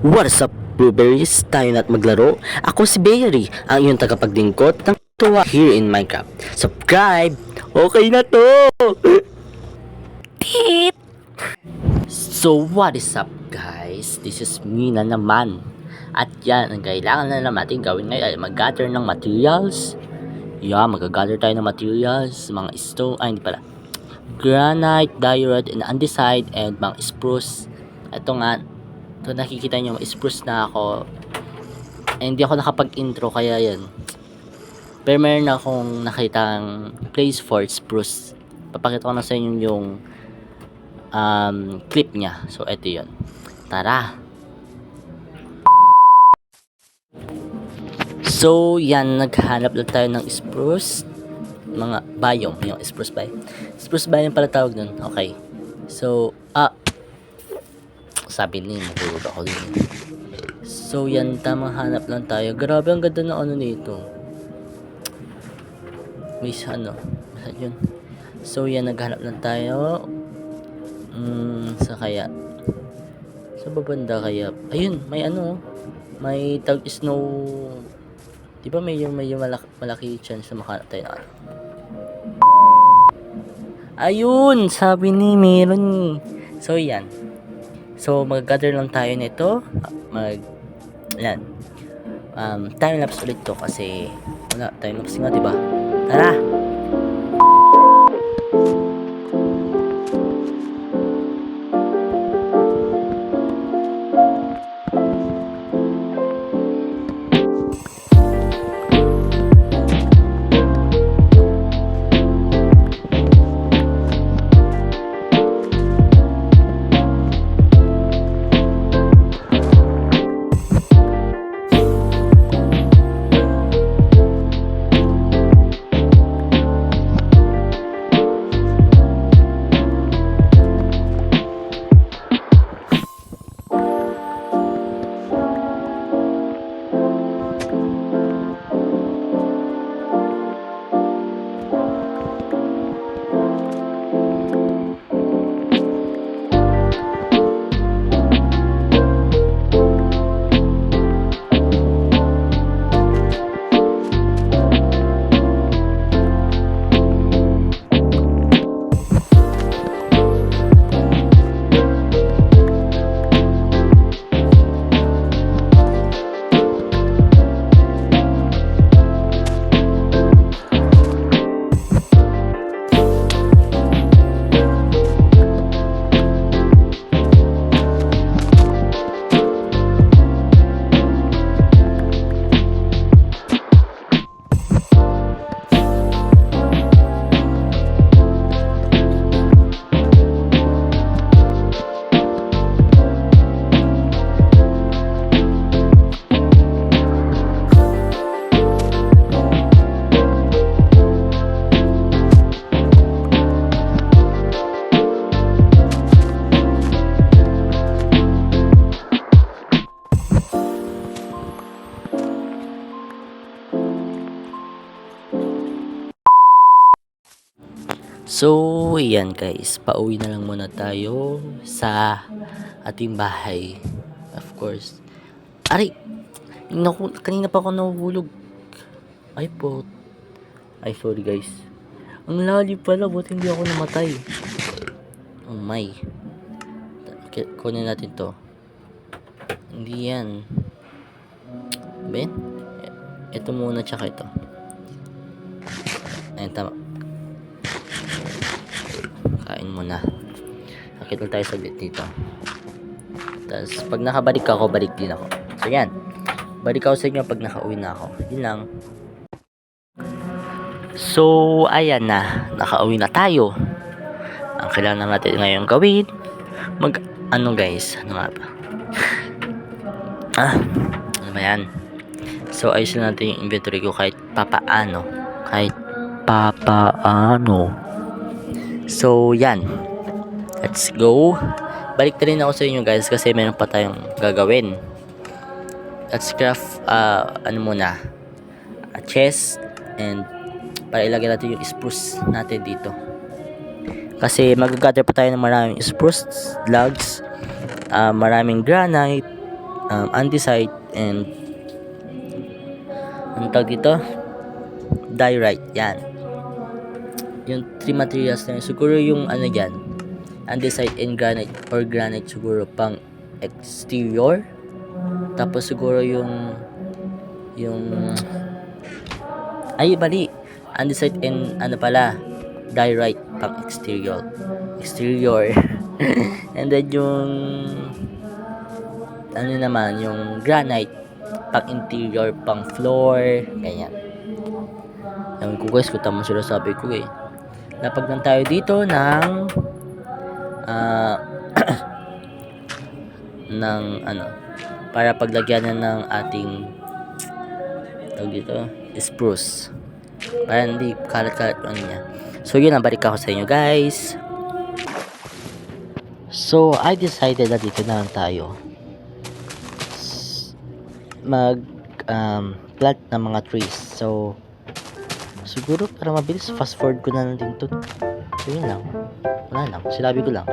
What's up, blueberries? Tayo na't maglaro. Ako si Berry, ang iyong tagapaglingkod ng tuwa here in Minecraft. Subscribe! Okay na to! Beep! So, what is up, guys? This is me na naman. At yan, ang kailangan na naman natin gawin ngayon ay mag-gather ng materials. Mag-gather tayo ng materials. Mga stone, hindi pala. Granite, diorite, and andesite, and mga spruce. Ito nga, ito nakikita nyo, spruce na ako. Hindi ako nakapag-intro, kaya yan. Pero meron na akong nakitang place for spruce. Papakita ko na sa inyo yung clip niya. So, ito yun. Tara! So, yan. Naghanap lang tayo ng spruce. Mga biome. Yung spruce biome. Spruce biome pala tawag dun. Okay. So, sabi ni mahulog ako din. So, yan. Tamang hanap lang tayo. Grabe, ang ganda ng ano nito. May ano. Yun. So, yan. Naghanap lang tayo. Sa kaya. Sa babanda kaya. Ayun. May ano. May tag snow. Diba may malaki chance na makahanap tayo na ano. Ayun. Sabi ni meron ni. So, yan. So, mag-gather lang tayo nito. Yan. Time-lapse ulit to kasi wala. Time-lapse nga, diba? Tara! So, yan guys. Pauwi na lang muna tayo sa ating bahay. Of course. Aray! Naku, kanina pa ako nahuhulog. Ay po. Ay, sorry guys. Ang lalim pala. Buti hindi ako namatay. Oh my. Kunin natin to. Hindi yan. Ben? Ito muna tsaka ito. Ayun, tama. Kain muna. Akit lang tayo saglit dito. Tapos pag nakabalik ako, balik din ako. So yan. Balik ako sa inyo pag nakauwi na ako. Yun lang. So ayan na. Nakauwi na tayo. Ang kailangan natin ngayon gawin. Ano guys? Ano nga ba? Ano ba yan? So ayos na natin yung inventory ko kahit papaano. So, yan. Let's go. Balik na rin ako sa inyo guys kasi meron pa tayong gagawin. Let's craft, muna. A chest and para ilagay natin yung spruce natin dito. Kasi mag-gather pa tayo ng maraming spruce logs, maraming granite, andesite and ang tawag dito, diorite. Yan, yung 3 materials na yun. Siguro yung ano dyan, andesite and granite, or granite siguro pang exterior, tapos siguro yung ay bali, andesite and ano pala, diorite pang exterior and then yung ano naman, yung granite pang interior, pang floor, ganyan. Ewan ko guys kung tama sila sabi ko eh. Lapag lang tayo dito ng ng ano, para paglagyanan ng ating tawag dito, spruce, para hindi kalat-kalat ano niya. So yun, balik ako sa inyo guys. So I decided na dito na lang tayo mag plant ng mga trees. So siguro para mabilis, fast forward ko na lang din to. So yun lang, wala lang, sinabi ko lang.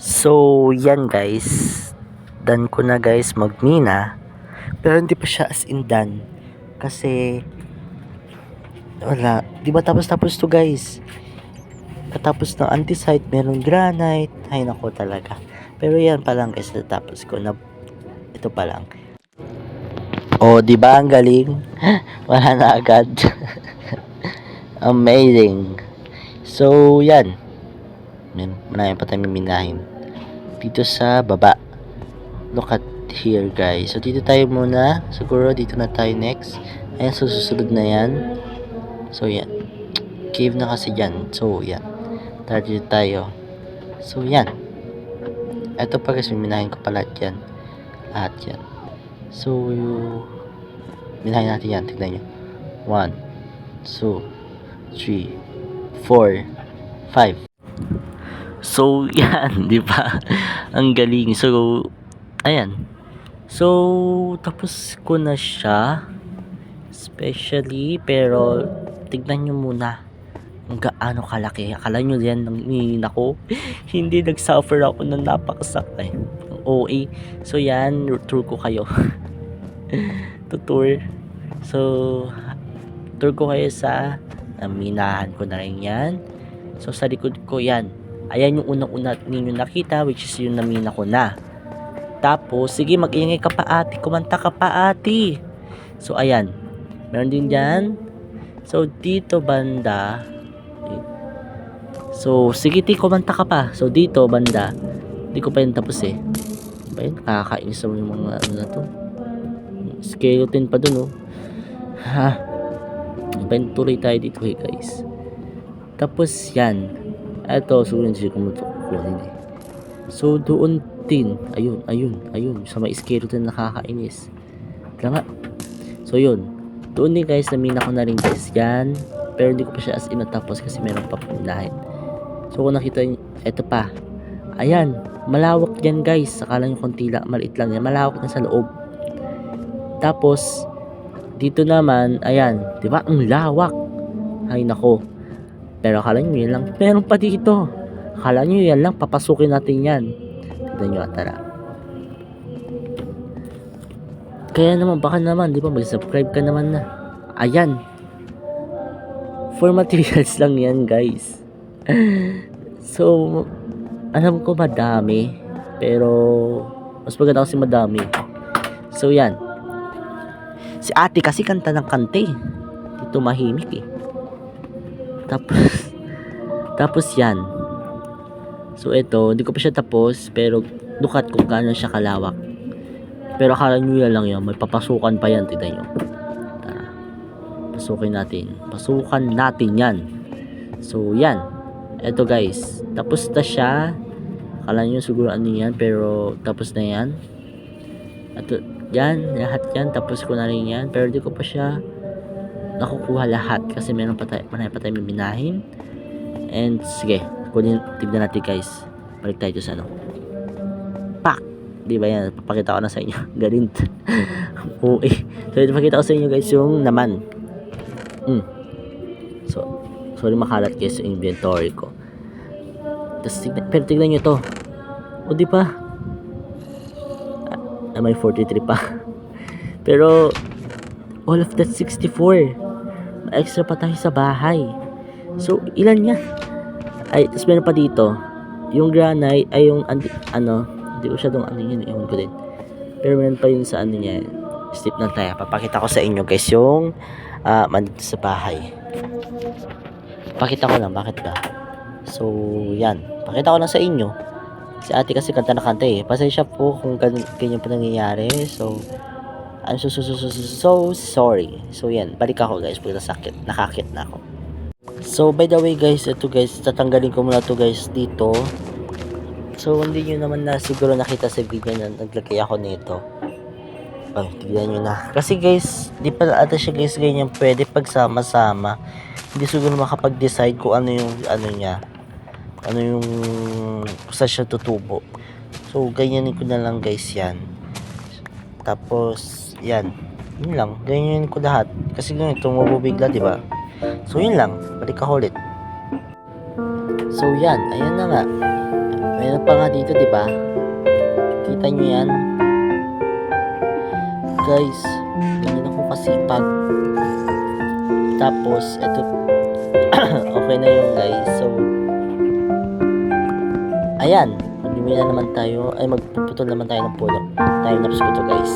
So, yan guys. Done ko na guys magmina. Pero hindi pa siya as in done. Kasi, wala. Di ba tapos to guys? Katapos ng antisite, meron granite. Ay nako talaga. Pero yan pa lang guys, natapos ko na. Ito pa lang. Oh, di ba ang galing? Wala na agad. Amazing. So, yan. Marami pa tayong miminahin. Dito sa baba. Look at here guys. So, dito tayo muna. Siguro dito na tayo next. Ayan, so susunod na yan. So, yan. Cave na kasi yan. So, yan. Tara dito tayo. So, yan. Ito pa guys, miminahin ko pala yan. At yan. So, minahin natin yan. Tignan nyo. 1, 2, 3, 4, 5. So, yan, di ba? Ang galing. So, ayan. So, tapos ko na siya. Especially, pero, tignan nyo muna kung gaano kalaki. Akala nyo yan, ako. Hindi, nag-suffer ako ng napakasakay. OA. So, yan, tour ko kayo. Tour. So, tour ko kayo sa minahan ko na rin yan. So, sa likod ko yan. Ayan yung unang-una ninyo nakita, which is yung namina ko na. Tapos, sige, mag-ingay ka pa ate. Kumanta ka pa ate. So, ayan. Meron din dyan. So, dito banda. So, sige ti, kumanta ka pa. So, dito banda. Hindi ko pa yun tapos eh. Ba yun? Nakakainis naman yung mga ano na to. Skeleton pa dun oh. Ha? Tuloy tayo dito eh guys. Tapos yan. Eto, sulit siya kumutukunin eh. So, doon din. Ayun. Sa may skeleton nakakainis. Kaya nga. So, yun. Doon din guys, namina ko na rin guys. Yan. Pero hindi ko pa siya as in natapos kasi meron pa puminahin. So, kung nakita nyo, eto pa. Ayan. Malawak yan guys. Akala nyo konti lang, maliit lang yan. Malawak na sa loob. Tapos, dito naman, ayan. Diba? Ang lawak. Ay, nako. Pero akala nyo yan lang. Meron pa dito. Akala nyo yan lang. Papasukin natin yan. Tignan nyo, tara. Kaya naman, baka naman, di ba, mag-subscribe ka naman na. Ayan. For materials lang yan, guys. So, alam ko madami. Pero, mas maganda kasi madami. So, yan. Si ate kasi kanta ng kante. Dito mahimik eh. Tapos yan. So, ito, hindi ko pa siya tapos. Pero, dukat kung gaano siya kalawak. Pero akala nyo yan lang yan. May papasukan pa yan. Tignan nyo. Tara. Pasukan natin yan. So, yan. Ito guys. Tapos na siya. Akala nyo siguro ano yan. Pero, tapos na yan. Ito, yan. Lahat yan. Tapos ko na rin yan. Pero di ko pa siya nakukuha lahat. Kasi meron pa tayo miminahin. And, sige. Tignan natin guys. Balik tayo sa ano. Pak! Di ba yan? Papakita ko na sa inyo. Ganun. Oo eh. So, ipakita ko sa inyo guys yung naman. So, sorry makalat guys yung inventory ko. Pero tignan nyo to. O di ba? May 43 pa. Pero, all of that 64. May extra pa tayo sa bahay. So, ilan yan? Ay, tapos meron pa dito. Yung granite, ay yung, hindi ko siya dong yun, iwan ko din. Pero meron pa yun sa niya. Step na tayo. Papakita ko sa inyo guys yung, mandito sa bahay. Pakita ko lang, bakit ba? So, yan. Pakita ko lang sa inyo. Si ate kasi kanta na kanta eh. Pasensya po kung ganyan pa nangyayari. So, I'm so sorry. So, yan. Balik ako guys. Pagka nakakit na ako. So, by the way guys, ito guys, tatanggalin ko muna to guys dito. So, hindi nyo naman na siguro nakita sa video na naglagay ako nito. Ay, tignan nyo na. Kasi guys, di pa ata siya guys ganyan pwede pagsama-sama. Hindi siguro makapag-decide kung ano yung niya. Ano yung saan siya tutubo. So, ganyanin ko na lang guys yan. Tapos, yan. Yun lang. Ganyanin ko lahat. Kasi ganito, mabubigla, di ba? So, yun lang. Balik ako ulit. So, yan. Ayan na nga. Meron pa nga dito, di ba? Kita nyo yan? Guys, ganyan ako kasipag. Tapos, eto, okay na yun guys. So, ayan. Magbibigay na naman tayo. Ay, magpuputol naman tayo ng puno. Time-lapse ko to guys.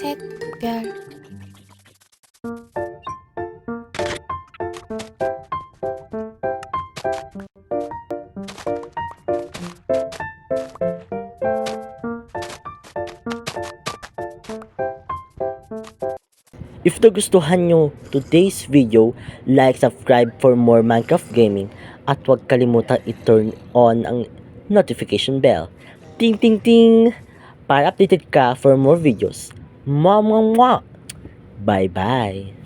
샛별 If nagustuhan nyo today's video, like, subscribe for more Minecraft gaming at huwag kalimutan i-turn on ang notification bell. Ting ting ting! Para updated ka for more videos. Mwah mwah mwah! Bye bye!